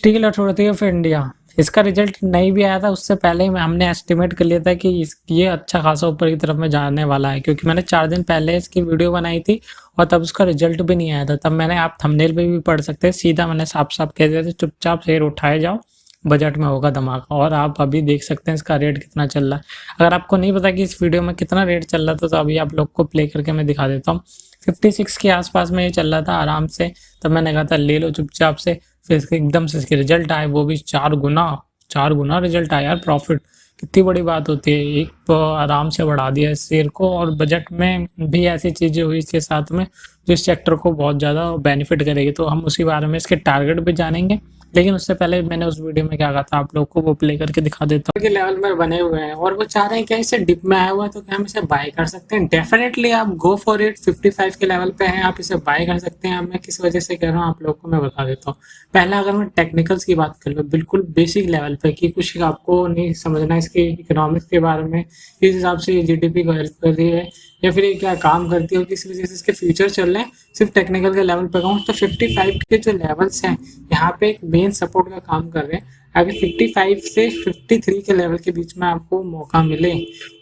Steel authority of India, इसका result नहीं भी आया था, उससे पहले ही हमने एस्टिमेट कर लिया था कि ये अच्छा खासा ऊपर की तरफ में जाने वाला है, क्योंकि मैंने 4 दिन पहले इसकी वीडियो बनाई थी और तब उसका रिजल्ट भी नहीं आया था। तब मैंने, आप थंबनेल पे भी पढ़ सकते हैं, सीधा मैंने साफ-साफ कह दिया था चुपचाप शेयर उठाए जाओ, बजट में होगा धमाका। और आप अभी देख सकते हैं इसका रेट कितना चल रहा है। अगर आपको नहीं पता कि इस वीडियो में कितना रेट चल रहा था तो अभी आप लोग को प्ले करके मैं दिखा देता हूँ। 56 के आसपास में ये चल रहा था आराम से, तब मैंने कहा था ले लो चुपचाप से। फिर इसके एकदम से इसके रिजल्ट आए, वो भी 4 गुना रिजल्ट आया यार। प्रॉफिट कितनी बड़ी बात होती है, एक तो आराम से बढ़ा दिया इस शेयर को। और बजट में भी ऐसी चीज़ें हुई इसके साथ में जो इस सेक्टर को बहुत ज़्यादा बेनिफिट करेगी, तो हम उसी बारे में इसके टारगेट भी जानेंगे। लेकिन उससे पहले मैंने उस वीडियो में क्या कहा था आप लोग को वो प्ले करके दिखा देता हूँ। के लेवल में बने हुए हैं और वो चाह रहे हैं कि इसे डिप में आया हुआ है तो क्या हम इसे बाय कर सकते हैं। डेफिनेटली आप गो फॉर इट। 55 के लेवल पे हैं, आप इसे बाय कर सकते हैं। अब मैं किस वजह से कह रहा हूँ आप लोग को मैं बता देता हूँ। पहला, अगर मैं टेक्निकल्स की बात कर लूँ बिल्कुल बेसिक लेवल पे, कि कुछ आपको नहीं समझना इसके इकोनॉमिक्स के बारे में, किस हिसाब से ये जीडीपी को हेल्प कर रही है या फिर ये क्या काम करती है और किस वजह से इसके फ्यूचर चल रहे हैं, सिर्फ टेक्निकल के लेवल पे कहूँ तो 55 के जो लेवल्स हैं यहाँ पे एक मेन सपोर्ट का काम कर रहे हैं। अगर 55 से 53 के लेवल के बीच में आपको मौका मिले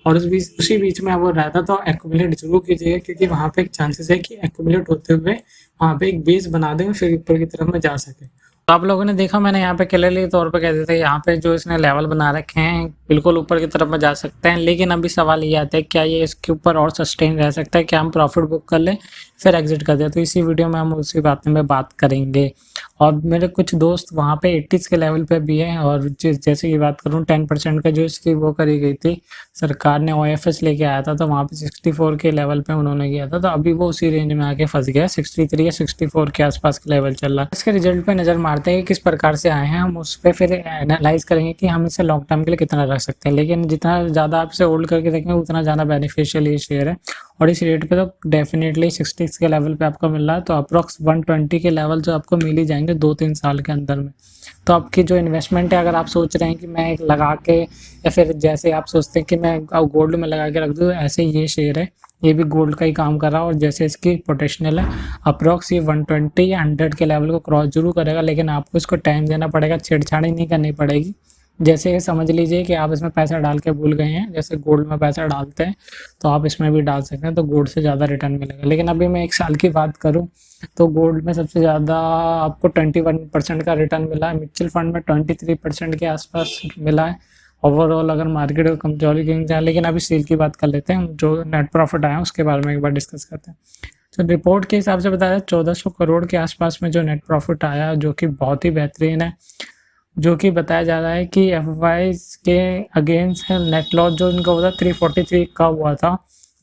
और उसी बीच में वो रहता तो एक्यूमुलेट जरूर कीजिएगा, क्योंकि वहाँ पे एक चांसेस है कि एक्यूमुलेट होते हुए वहाँ पे एक बेस बना दें फिर ऊपर की तरफ में जा सके। तो आप लोगों ने देखा मैंने यहाँ पे क्लियरली तौर पे कह देते हैं यहाँ पे जो इसने लेवल बना रखे हैं बिल्कुल ऊपर की तरफ में जा सकते हैं। लेकिन अभी सवाल ये आता है क्या ये इसके ऊपर और सस्टेन रह सकता है, क्या हम प्रॉफिट बुक कर लें फिर एग्जिट कर दें। तो इसी वीडियो में हम उसी बात में बात करेंगे। और मेरे कुछ दोस्त वहाँ पे 80s के लेवल पे भी हैं, और जैसे कि बात करूँ 10% का जो इसकी वो करी गई थी, सरकार ने OFS लेके आया था तो वहाँ पे 64 के लेवल पे उन्होंने किया था, तो अभी वो उसी रेंज में आके फंस गया। 63 या 64 के आसपास का लेवल चल रहा है। इसके रिजल्ट पे नज़र मारते हैं कि किस प्रकार से आए हैं, हम उस पर फिर एनालाइज करेंगे कि हम इसे लॉन्ग टर्म के लिए कितना रख सकते हैं। लेकिन जितना ज़्यादा आप इसे होल्ड करके रखेंगे उतना ज़्यादा बेनिफिशियल ये शेयर है। और इस रेट पे तो डेफिनेटली 60 के लेवल पे आपको मिल रहा है, तो अप्रॉक्स 120 के लेवल जो आपको मिल ही जाएंगे 2-3 साल के अंदर में। तो आपकी जो इन्वेस्टमेंट है, अगर आप सोच रहे हैं कि मैं लगा के, या फिर जैसे आप सोचते हैं कि मैं गोल्ड में लगा के रख दूँ, ऐसे ये शेयर है, ये भी गोल्ड का ही काम कर रहा है। और जैसे इसकी पोटेंशियल है अप्रॉक्स ये 120 या 100 के लेवल को क्रॉस जरूर करेगा, लेकिन आपको इसको टाइम देना पड़ेगा, छेड़छाड़ी नहीं करनी पड़ेगी। जैसे समझ लीजिए कि आप इसमें पैसा डाल के भूल गए हैं, जैसे गोल्ड में पैसा डालते हैं तो आप इसमें भी डाल सकते हैं, तो गोल्ड से ज़्यादा रिटर्न मिलेगा। लेकिन अभी मैं 1 साल की बात करूं तो गोल्ड में सबसे ज़्यादा आपको 21% का रिटर्न मिला है, म्यूचुअल फंड में 23% के आसपास मिला है। ओवरऑल अगर मार्केट को कमजोरी की जाए, लेकिन अभी सेल की बात कर लेते हैं, जो नेट प्रॉफिट आया उसके बारे में एक बार डिस्कस करते हैं। तो रिपोर्ट के हिसाब से बताया 1400 करोड़ के आसपास में जो नेट प्रॉफिट आया, जो कि बहुत ही बेहतरीन है। जो कि बताया जा रहा है कि एफवाई के अगेंस्ट नेट लॉस जो इनका हुआ था 343 का हुआ था,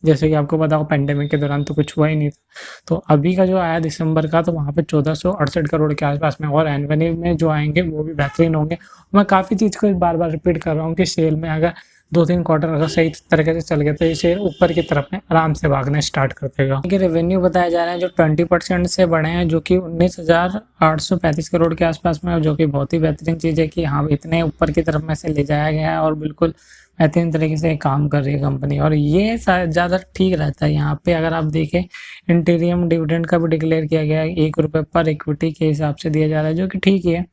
जैसे कि आपको पता हो पेंडेमिक के दौरान तो कुछ हुआ ही नहीं था। तो अभी का जो आया दिसंबर का, तो वहाँ पे 1468 करोड़ के आसपास में, और एनवनी में जो आएंगे वो भी बेहतरीन होंगे। मैं काफ़ी चीज़ को बार बार रिपीट कर रहा हूँ कि सेल में अगर 2-3 क्वार्टर अगर सही तरीके से चल गए तो ये शेयर ऊपर की तरफ में आराम से भागना स्टार्ट कर देगा। रेवेन्यू बताया जा रहा है जो 20% से बढ़े हैं, जो कि 19,835 करोड़ के आसपास में, जो कि बहुत ही बेहतरीन चीज़ है कि हाँ इतने ऊपर की तरफ में से ले जाया गया है और बिल्कुल बेहतरीन तरीके से काम कर रही है कंपनी। और ये ज़्यादा ठीक रहता है। यहाँ पे अगर आप देखें इंटीरियम डिविडेंड का भी डिक्लेयर किया गया है, 1 रुपये पर इक्विटी के हिसाब से दिया जा रहा है, जो कि ठीक है।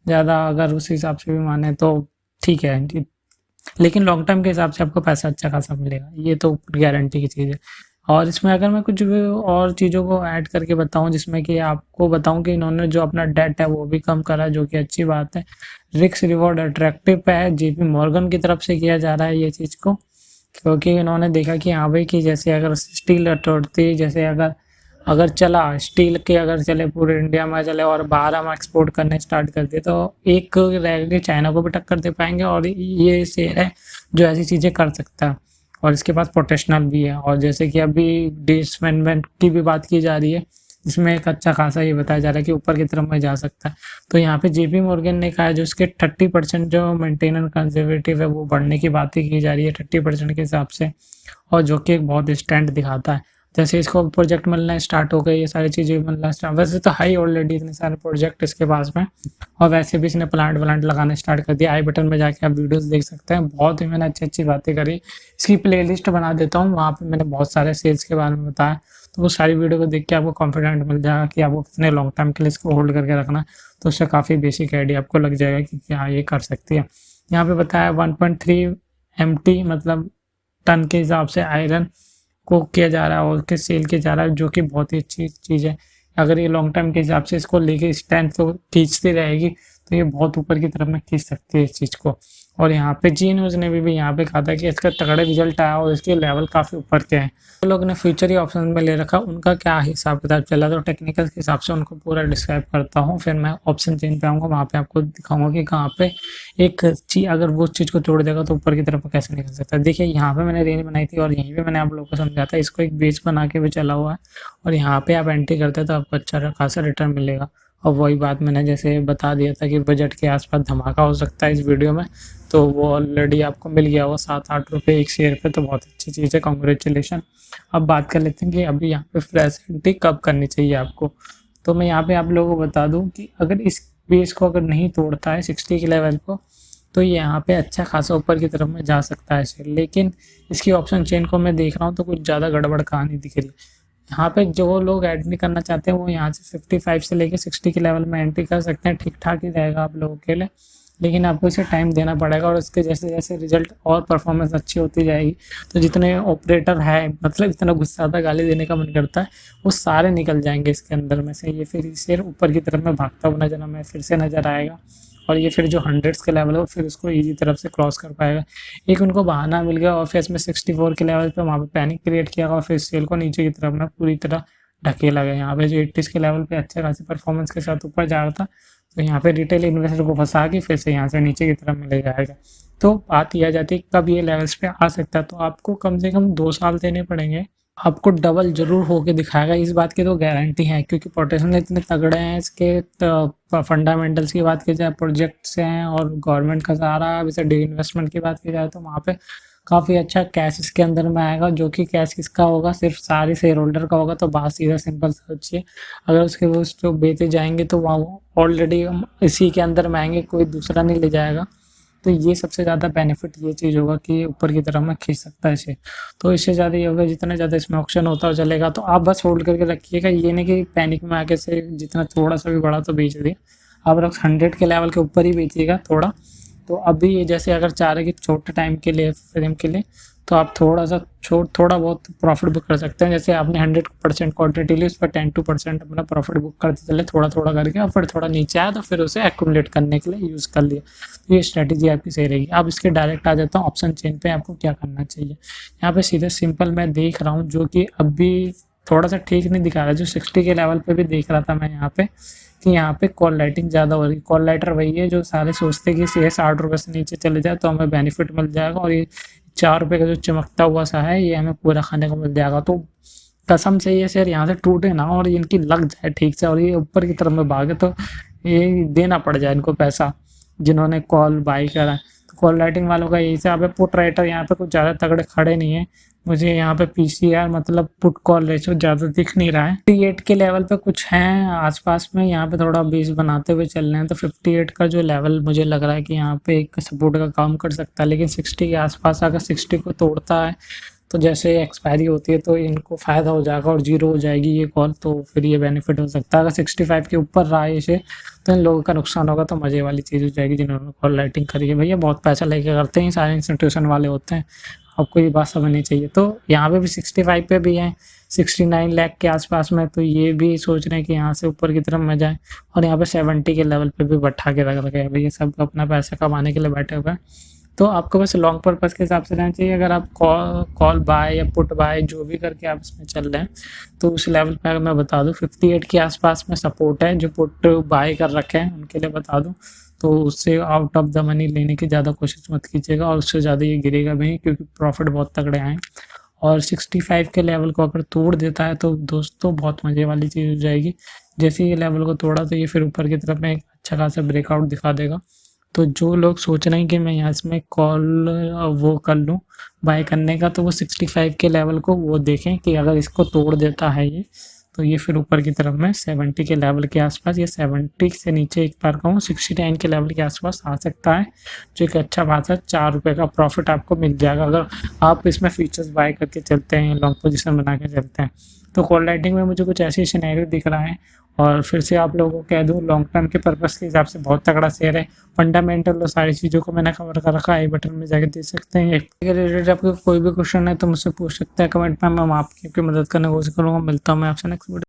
ज़्यादा अगर उस हिसाब से भी माने तो ठीक है, लेकिन लॉन्ग टर्म के हिसाब से आपको पैसा अच्छा खासा मिलेगा, ये तो गारंटी की चीज़ है। और इसमें अगर मैं कुछ भी और चीज़ों को ऐड करके बताऊं, जिसमें कि आपको बताऊं कि इन्होंने जो अपना डेट है वो भी कम करा, जो कि अच्छी बात है। रिस्क रिवॉर्ड अट्रैक्टिव पे है, JP मॉर्गन की तरफ से किया जा रहा है ये चीज़ को, क्योंकि इन्होंने देखा कि हाँ भाई कि जैसे अगर स्टील अथॉरिटी, जैसे अगर चला स्टील के, अगर चले पूरे इंडिया में चले और बाहर हम एक्सपोर्ट करने स्टार्ट कर दिए तो एक रह के चाइना को भी टक्कर दे पाएंगे। और ये शेयर है जो ऐसी चीज़ें कर सकता है और इसके पास पोटेंशियल भी है। और जैसे कि अभी डिसमेंटमेंट की भी बात की जा रही है, इसमें एक अच्छा खासा ये बताया जा रहा है कि ऊपर की तरफ में जा सकता है। तो यहाँ पे JP मॉर्गन ने कहा है जो इसके 30% जो मेंटेन एंड कंजर्वेटिव है वो बढ़ने की बात ही की जा रही है 30% के हिसाब से, और जो कि एक बहुत स्टैंड दिखाता है। जैसे इसको प्रोजेक्ट मिलना स्टार्ट हो गए, ये सारी चीज़ें मिलना स्टार्ट, वैसे तो है ही ऑलरेडी इतने सारे प्रोजेक्ट इसके पास में, और वैसे भी इसने प्लांट व्लांट लगाना स्टार्ट कर दिया। आई बटन में जाके आप वीडियोस देख सकते हैं, बहुत ही मैंने अच्छी अच्छी बातें करी। इसकी प्लेलिस्ट बना देता हूँ, वहाँ पे मैंने बहुत सारे सेल्स के बारे में बताया, तो वो सारी वीडियो को देख के आपको कॉन्फिडेंट मिल जाएगा कि आपको कितने लॉन्ग टर्म के लिए इसको होल्ड करके रखना है। तो उससे काफ़ी बेसिक आइडिया आपको लग जाएगा कि क्या ये कर सकती है। यहाँ पे बताया 1.3 MT मतलब टन के हिसाब से आयरन को किया जा रहा है और उसके सेल किया जा रहा है, जो कि बहुत ही अच्छी चीज़ है। अगर ये लॉन्ग टर्म के हिसाब से इसको लेके स्ट्रेंथ को खींचती रहेगी तो ये बहुत ऊपर की तरफ में खींच सकती है इस चीज़ को। और यहाँ पे जी न्यूज़ ने भी यहाँ पे कहा था कि इसका तगड़े रिजल्ट आया और इसके लेवल काफ़ी ऊपर के हैं। जो लोग ने फ्यूचर ही ऑप्शन में ले रखा उनका क्या हिसाब किताब चला, तो टेक्निकल के हिसाब से उनको पूरा डिस्क्राइब करता हूँ। फिर मैं ऑप्शन चेन पे आऊँगा, वहाँ पे आपको दिखाऊंगा कि कहाँ पे एक चीज़ अगर वो चीज़ को तोड़ देगा तो ऊपर की तरफ कैसे निकल सकता है। देखिए यहाँ पे मैंने रेंज बनाई थी और यहीं पे मैंने आप लोगों को समझाया था, इसको एक बेस बना के भी चला हुआ है और यहाँ पे आप एंट्री करते हैं तो आपको अच्छा खासा रिटर्न मिलेगा। और वही बात मैंने जैसे बता दिया था कि बजट के आसपास धमाका हो सकता है इस वीडियो में, तो वो ऑलरेडी आपको मिल गया वो 7-8 रुपये एक शेयर पे, तो बहुत अच्छी चीज़ है, कॉन्ग्रेचुलेशन। अब बात कर लेते हैं कि अभी यहाँ पे फ्रेश एंट्री कब करनी चाहिए आपको। तो मैं यहाँ पे आप लोगों को बता दूँ कि अगर इस बेस को अगर नहीं तोड़ता है 60 के लेवल को, तो ये यहाँ पे अच्छा खासा ऊपर की तरफ में जा सकता है शेयर। लेकिन इसकी ऑप्शन चेन को मैं देख रहा हूँ तो कुछ ज़्यादा गड़बड़ कहानी दिख रही है। यहाँ पे जो लोग एंट्री करना चाहते हैं वो यहाँ से 55 से लेके 60 के लेवल में एंट्री कर सकते हैं, ठीक ठाक ही रहेगा आप लोगों के लिए। लेकिन आपको इसे टाइम देना पड़ेगा और इसके जैसे जैसे रिजल्ट और परफॉर्मेंस अच्छी होती जाएगी तो जितने ऑपरेटर है, मतलब इतना गुस्सा आता गाली देने का मन करता है, वो सारे निकल जाएंगे इसके अंदर में से। ये फिर शेयर ऊपर की तरफ में भागता हुआ नजर हमें फिर से नजर आएगा और ये फिर जो 100s के लेवल है वो फिर उसको ईजी तरफ से क्रॉस कर पाएगा। एक उनको बहाना मिल गया और फिर इसमें 64 के लेवल पे वहाँ पे पैनिक क्रिएट किया और फिर सेल को नीचे की तरफ में पूरी तरह ढकेला गया। यहाँ पे जो 80s के लेवल पे अच्छे खासी परफॉर्मेंस के साथ ऊपर जा रहा था, तो यहाँ पे रिटेल इन्वेस्टर को फंसा के फिर से यहाँ से नीचे की तरफ में ले जाएगा। तो बात यह आ जाती है कब ये लेवल्स पे आ सकता है, तो आपको कम से कम 2 साल देने पड़ेंगे, आपको डबल जरूर होके दिखाएगा, इस बात की तो गारंटी है। क्योंकि पोटेंशियल इतने तगड़े हैं इसके, फंडामेंटल्स की बात की जाए, प्रोजेक्ट्स हैं और गवर्नमेंट का सहारा, वैसे डी इन्वेस्टमेंट की बात की जाए तो वहाँ पे काफ़ी अच्छा कैश इसके अंदर में आएगा, जो कि कैश किसका होगा, सिर्फ सारे शेयर होल्डर का होगा। तो बात सीधा सिंपल सोचिए, अगर उसके वो जो बेचे जाएंगे तो वहाँ ऑलरेडी इसी के अंदर में आएंगे, कोई दूसरा नहीं ले जाएगा। तो ये सबसे ज़्यादा बेनिफिट ये चीज़ होगा कि ऊपर की तरफ में खींच सकता है इसे। तो इससे ज़्यादा ये होगा जितना ज़्यादा इसमें ऑप्शन होता है चलेगा, तो आप बस होल्ड करके रखिएगा। ये नहीं कि पैनिक में आके से जितना थोड़ा सा भी बढ़ा तो बेच दिए, आप रख 100 के लेवल के ऊपर ही बेचिएगा थोड़ा। तो अभी ये जैसे अगर चाह रहे कि छोटे टाइम के लिए फ्रेम के लिए, तो आप थोड़ा बहुत प्रॉफिट बुक कर सकते हैं। जैसे आपने 100% क्वांटिटी ली, उस पर 10-2% अपना प्रॉफिट बुक करते चले थोड़ा थोड़ा करके, और फिर थोड़ा नीचे आया तो फिर उसे एक्यूमुलेट करने के लिए यूज़ कर लिया। तो ये स्ट्रेटेजी आपकी सही रहेगी। अब इसके डायरेक्ट आ जाता हूँ ऑप्शन चेन पे आपको क्या करना चाहिए। यहाँ पे सीधे सिंपल मैं देख रहा हूँ, जो कि अभी थोड़ा सा ठीक नहीं दिखा रहा, जो 60 के लेवल पे भी देख रहा था मैं यहाँ पे कि यहाँ पे कॉल लाइटिंग ज़्यादा हो रही है। कॉल लाइटर वही है जो सारे सोचते हैं कि शेयर 60 रुपये से नीचे चले जाए तो हमें बेनिफिट मिल जाएगा, और ये 4 रुपये का जो चमकता हुआ सा है ये हमें पूरा खाने को मिल जाएगा। तो कसम से ये शेयर यहाँ से टूटे ना और इनकी लग जाए ठीक से और ये ऊपर की तरफ में भागे तो ये देना पड़ जाए इनको पैसा, जिन्होंने कॉल बाई करा है। तो कॉल राइटिंग वालों का यही हिसाब है। पुट राइटर यहाँ पे कुछ ज़्यादा तगड़े खड़े नहीं है, मुझे यहाँ पे पीसीआर मतलब पुट कॉल रेशियो ज़्यादा दिख नहीं रहा है। 58 के लेवल पे कुछ हैं आसपास में, यहाँ पे थोड़ा बेस बनाते हुए चल रहे हैं। तो 58 का जो लेवल मुझे लग रहा है कि यहाँ पे एक सपोर्ट का काम कर सकता है, लेकिन 60 के आसपास अगर 60 को तोड़ता है तो जैसे एक्सपायरी होती है तो इनको फ़ायदा हो जाएगा और जीरो हो जाएगी ये कॉल, तो फिर ये बेनिफिट हो सकता है। अगर 65 के ऊपर रहा है इसे तो इन लोगों का नुकसान होगा, तो मज़े वाली चीज़ हो जाएगी जिन्होंने कॉल राइटिंग करी है। भैया बहुत पैसा लेके करते हैं, सारे इंस्टीट्यूशन वाले होते हैं, आपको ये बात समझनी चाहिए। तो यहाँ पे भी 65 पे भी है, 69 लाख के आसपास में, तो ये भी सोच रहे हैं कि यहाँ से ऊपर की तरफ में जाए। और यहाँ पे 70 के लेवल पे भी बैठा के रख रखे हैं भैया, सब अपना पैसा कमाने के लिए बैठे हुए हैं। तो आपको बस लॉन्ग पर्पज़ के हिसाब से रहना चाहिए। अगर आप कॉल बाय या पुट बाय जो भी करके आप इसमें चल रहे हैं, तो उस लेवल पे मैं बता दूं 58 के आसपास में सपोर्ट है। जो पुट बाय कर रखे हैं उनके लिए बता दूं, तो उससे आउट ऑफ द मनी लेने की ज़्यादा कोशिश मत कीजिएगा, और उससे ज़्यादा ये गिरेगा भी क्योंकि प्रॉफिट बहुत तगड़े आए। और 65 के लेवल को अगर तोड़ देता है तो दोस्तों बहुत मज़े वाली चीज़ हो जाएगी। जैसे ये लेवल को तोड़ा तो ये फिर ऊपर की तरफ में एक अच्छा खासा ब्रेकआउट दिखा देगा। तो जो लोग सोच रहे हैं कि मैं यहाँ इसमें कॉल वो कर लूँ बाय करने का, तो वो 65 के लेवल को वो देखें कि अगर इसको तोड़ देता है ये, तो ये फिर ऊपर की तरफ में 70 के लेवल के आसपास या 70 से नीचे एक बार कहूँ 69 के लेवल के आसपास आ सकता है, जो एक अच्छा बात है। 4 रुपये का प्रॉफिट आपको मिल जाएगा अगर आप इसमें फीचर्स बाय करके चलते हैं, लॉन्ग पोजीशन बना के चलते हैं। तो कॉल राइटिंग में मुझे कुछ ऐसी सिनेरियो दिख रहा है। और फिर से आप लोगों को कह दूँ, लॉन्ग टर्म के पर्पज़ के हिसाब से बहुत तगड़ा शेयर है। फंडामेंटल और सारी चीज़ों को मैंने कवर कर रखा है, आई बटन में जाकर देख सकते हैं। इसके रिलेटेड आपको कोई भी क्वेश्चन है तो मुझसे पूछ सकते हैं कमेंट में, मैं आपकी मदद करने की कोशिश करूँगा। मिलता हूँ मैं आपसे नेक्स्ट वीडियो।